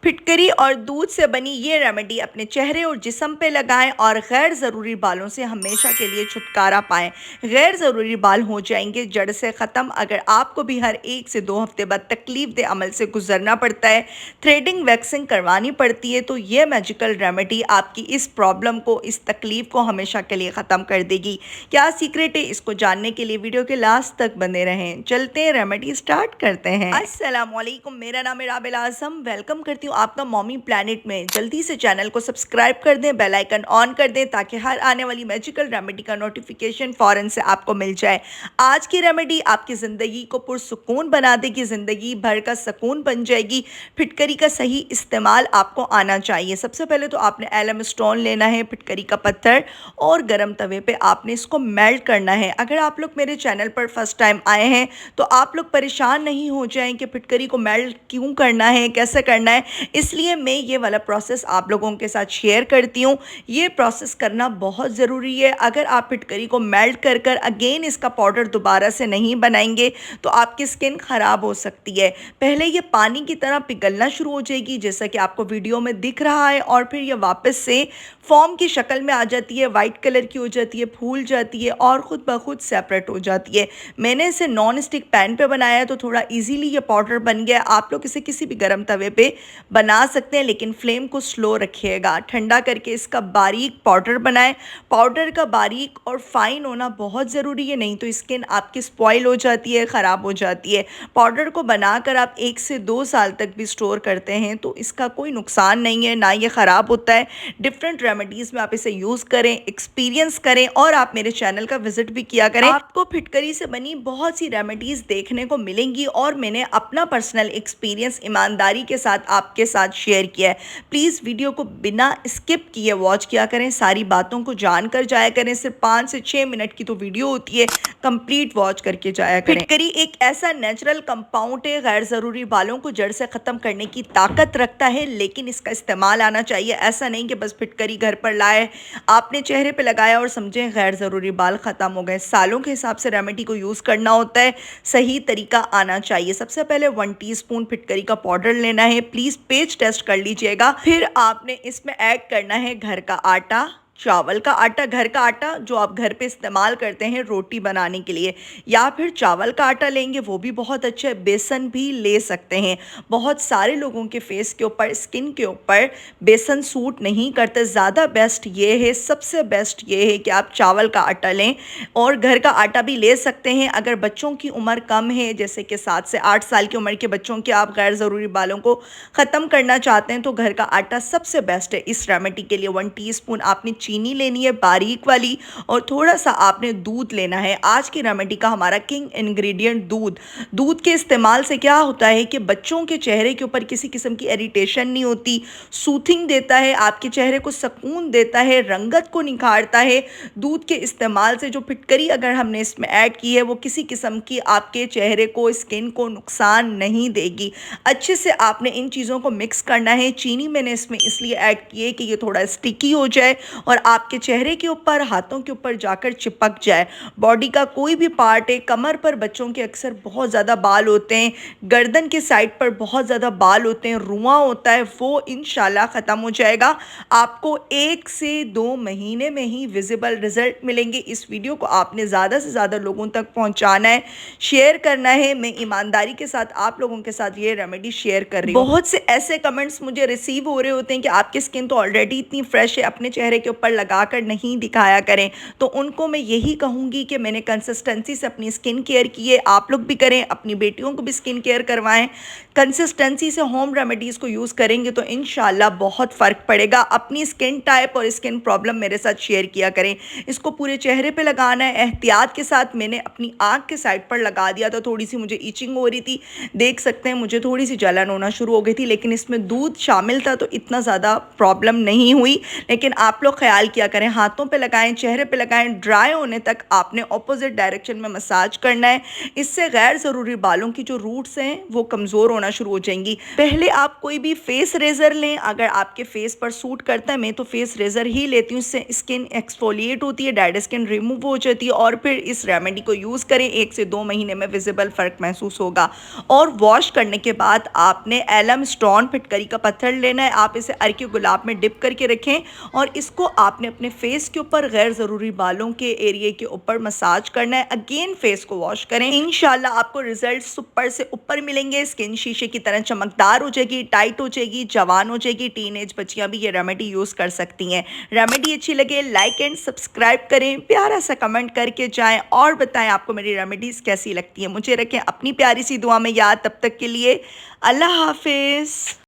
फिटकरी और दूध से बनी ये रेमेडी अपने चेहरे और जिस्म पे लगाएं और गैर ज़रूरी बालों से हमेशा के लिए छुटकारा पाएं। गैर ज़रूरी बाल हो जाएंगे जड़ से ख़त्म। अगर आपको भी हर 1 से 2 हफ्ते बाद तकलीफ दे अमल से गुजरना पड़ता है, थ्रेडिंग वैक्सिंग करवानी पड़ती है, तो ये मैजिकल रेमेडी आपकी इस प्रॉब्लम को, इस तकलीफ को हमेशा के लिए ख़त्म कर देगी। क्या सीक्रेट है, इसको जानने के लिए वीडियो के लास्ट तक बने रहें। चलते हैं, रेमेडी स्टार्ट करते हैं। अस्सलाम वालेकुम, मेरा नाम है राबिल आज़म। वेलकम करती हूँ आपका मॉमी प्लैनेट में। जल्दी से चैनल को सब्सक्राइब कर दें, बेल आइकन ऑन कर दें ताकि हर आने वाली मैजिकल रेमेडी का नोटिफिकेशन फ़ौरन से आपको मिल जाए। आज की रेमेडी आपकी ज़िंदगी को पुरसुकून बना देगी, ज़िंदगी भर का सुकून बन जाएगी। फिटकरी का सही इस्तेमाल आपको आना चाहिए। सबसे पहले तो आपने एलम स्टोन लेना है, फिटकरी का पत्थर, और गर्म तवे पे आपने इसको मेल्ट करना है। अगर आप लोग मेरे चैनल पर फर्स्ट टाइम आए हैं तो आप लोग परेशान नहीं हो जाएं कि फिटकरी को मेल्ट क्यों करना है, कैसे करना है, इसलिए मैं ये वाला प्रोसेस आप लोगों के साथ शेयर करती हूँ। ये प्रोसेस करना बहुत ज़रूरी है। अगर आप फिटकरी को मेल्ट कर कर अगेन इसका पाउडर दोबारा से नहीं बनाएंगे तो आपकी स्किन ख़राब हो सकती है। पहले ये पानी की तरह पिघलना शुरू हो जाएगी जैसा कि आपको वीडियो में दिख रहा है, और फिर ये वापस से फॉर्म की शक्ल में आ जाती है, वाइट कलर की हो जाती है, फूल जाती है और ख़ुद ब खुद सेपरेट हो जाती है। मैंने इसे नॉन स्टिक पैन पे बनाया है तो थोड़ा इजीली ये पाउडर बन गया। आप लोग इसे किसी भी गर्म तवे पे बना सकते हैं, लेकिन फ्लेम को स्लो रखिएगा। ठंडा करके इसका बारीक पाउडर बनाएं। पाउडर का बारीक और फाइन होना बहुत ज़रूरी है, नहीं तो स्किन आपकी स्पॉइल हो जाती है, ख़राब हो जाती है। पाउडर को बनाकर आप 1 से 2 साल तक भी स्टोर करते हैं तो इसका कोई नुकसान नहीं है, ना ये ख़राब होता है। डिफरेंट रेमेडीज़ में आप इसे यूज़ करें, एक्सपीरियंस करें, और आप मेरे चैनल का विजिट भी किया करें। आपको फिटकरी से बनी बहुत सी रेमेडीज़ देखने को मिलेंगी और मैंने अपना पर्सनल एक्सपीरियंस ईमानदारी के साथ आपके साथ शेयर किया है। प्लीज़ वीडियो को बिना स्किप किए वॉच किया करें, सारी बातों को जान कर जाया करें। सिर्फ 5 से 6 मिनट की तो वीडियो होती है, कंप्लीट वॉच करके जाया करें। फिटकरी एक ऐसा नेचुरल कंपाउंड है, गैर ज़रूरी बालों को जड़ से ख़त्म करने की ताकत रखता है, लेकिन इसका इस्तेमाल आना चाहिए। ऐसा नहीं कि बस फिटकरी घर पर लाए, आपने चेहरे पे लगाया और समझें गैर ज़रूरी बाल ख़त्म हो गए। सालों के हिसाब से रेमेडी को यूज़ करना होता है, सही तरीका आना चाहिए। सबसे पहले 1 टीस्पून फिटकरी का पाउडर लेना है। प्लीज़ पेज टेस्ट कर लीजिएगा। फिर आपने इसमें ऐड करना है घर का आटा, चावल का आटा, घर का आटा जो आप घर पे इस्तेमाल करते हैं रोटी बनाने के लिए, या फिर चावल का आटा लेंगे वो भी बहुत अच्छा है। बेसन भी ले सकते हैं। बहुत सारे लोगों के फेस के ऊपर, स्किन के ऊपर बेसन सूट नहीं करते। ज़्यादा बेस्ट ये है, सबसे बेस्ट ये है कि आप चावल का आटा लें, और घर का आटा भी ले सकते हैं। अगर बच्चों की उम्र कम है, जैसे कि 7 से 8 साल की उम्र के बच्चों के, आप गैर ज़रूरी बालों को ख़त्म करना चाहते हैं तो घर का आटा सबसे बेस्ट है इस रेमेडी के लिए। 1 टीस्पून आपने चीनी लेनी है बारीक वाली, और थोड़ा सा आपने दूध लेना है। आज की रेमेडी का हमारा किंग इंग्रेडिएंट दूध। दूध के इस्तेमाल से क्या होता है कि बच्चों के चेहरे के ऊपर किसी किस्म की इरिटेशन नहीं होती, सूथिंग देता है, आपके चेहरे को सुकून देता है, रंगत को निखारता है। दूध के इस्तेमाल से जो फिटकरी अगर हमने इसमें ऐड की है वो किसी किस्म की आपके चेहरे को, स्किन को नुकसान नहीं देगी। अच्छे से आपने इन चीज़ों को मिक्स करना है। चीनी मैंने इसमें इसलिए ऐड की है कि ये थोड़ा स्टिकी हो जाए और आपके चेहरे के ऊपर, हाथों के ऊपर जाकर चिपक जाए। बॉडी का कोई भी पार्ट है, कमर पर बच्चों के अक्सर बहुत ज़्यादा बाल होते हैं, गर्दन के साइड पर बहुत ज़्यादा बाल होते हैं, रुआं होता है, वो इंशाल्लाह ख़त्म हो जाएगा। आपको 1 से 2 महीने में ही विजिबल रिजल्ट मिलेंगे। इस वीडियो को आपने ज़्यादा से ज़्यादा लोगों तक पहुँचाना है, शेयर करना है। मैं ईमानदारी के साथ आप लोगों के साथ ये रेमेडी शेयर कर रही हूँ। बहुत से ऐसे कमेंट्स मुझे रिसीव हो रहे होते हैं कि आपकी स्किन तो ऑलरेडी इतनी फ्रेश है, अपने चेहरे के ऊपर लगा कर नहीं दिखाया करें। तो उनको मैं यही कहूँगी कि मैंने कंसिस्टेंसी से अपनी स्किन केयर की है, आप लोग भी करें, अपनी बेटियों को भी स्किन केयर करवाएं। कंसिस्टेंसी से होम रेमेडीज़ को यूज़ करेंगे तो इंशाल्लाह बहुत फ़र्क पड़ेगा। अपनी स्किन टाइप और स्किन प्रॉब्लम मेरे साथ शेयर किया करें। इसको पूरे चेहरे पे लगाना है एहतियात के साथ। मैंने अपनी आँख के साइड पर लगा दिया था, थोड़ी सी मुझे ईचिंग हो रही थी, देख सकते हैं मुझे थोड़ी सी जलन होना शुरू हो गई थी, लेकिन इसमें दूध शामिल था तो इतना ज़्यादा प्रॉब्लम नहीं हुई। लेकिन आप लोग ख्याल किया करें, हाथों पे लगाएं, चेहरे पे लगाएं, ड्राई होने तक आपने ऑपोजिट डायरेक्शन में मसाज करना है। इससे गैर ज़रूरी बालों की जो रूट्स हैं वो कमज़ोर होना होना शुरू हो जाएंगी। पहले आप कोई भी फेस रेजर लें, अगर आपके फेस पर सूट करता है, मैं तो फेस रेजर ही लेती हूँ, इससे स्किन एक्सफोलिएट होती है, डेड स्किन रिमूव हो जाती है। और फिर इस रेमेडी को यूज़ करें, 1 से 2 महीने में विजिबल फ़र्क महसूस होगा। और वॉश करने के बाद आपने एलम स्टोन फिटकरी का पत्थर लेना है, आप इसे अर्क गुलाब में डिप करके रखें और इसको आपने अपने फेस के ऊपर गैर ज़रूरी बालों के एरिए के ऊपर मसाज करना है। अगेन फेस को वॉश करें, इंशाल्लाह आपको रिजल्ट्स ऊपर से ऊपर मिलेंगे। स्किन शीशे की तरह चमकदार हो जाएगी, टाइट हो जाएगी, जवान हो जाएगी। टीनेज बच्चियां भी ये रेमेडी यूज़ कर सकती हैं। रेमेडी अच्छी लगे लाइक एंड सब्सक्राइब करें, प्यारा सा कमेंट करके जाएं और बताएं आपको मेरी रेमेडीज़ कैसी लगती हैं। मुझे रखें अपनी प्यारी सी दुआ में याद। तब तक के लिए अल्लाह हाफिज़।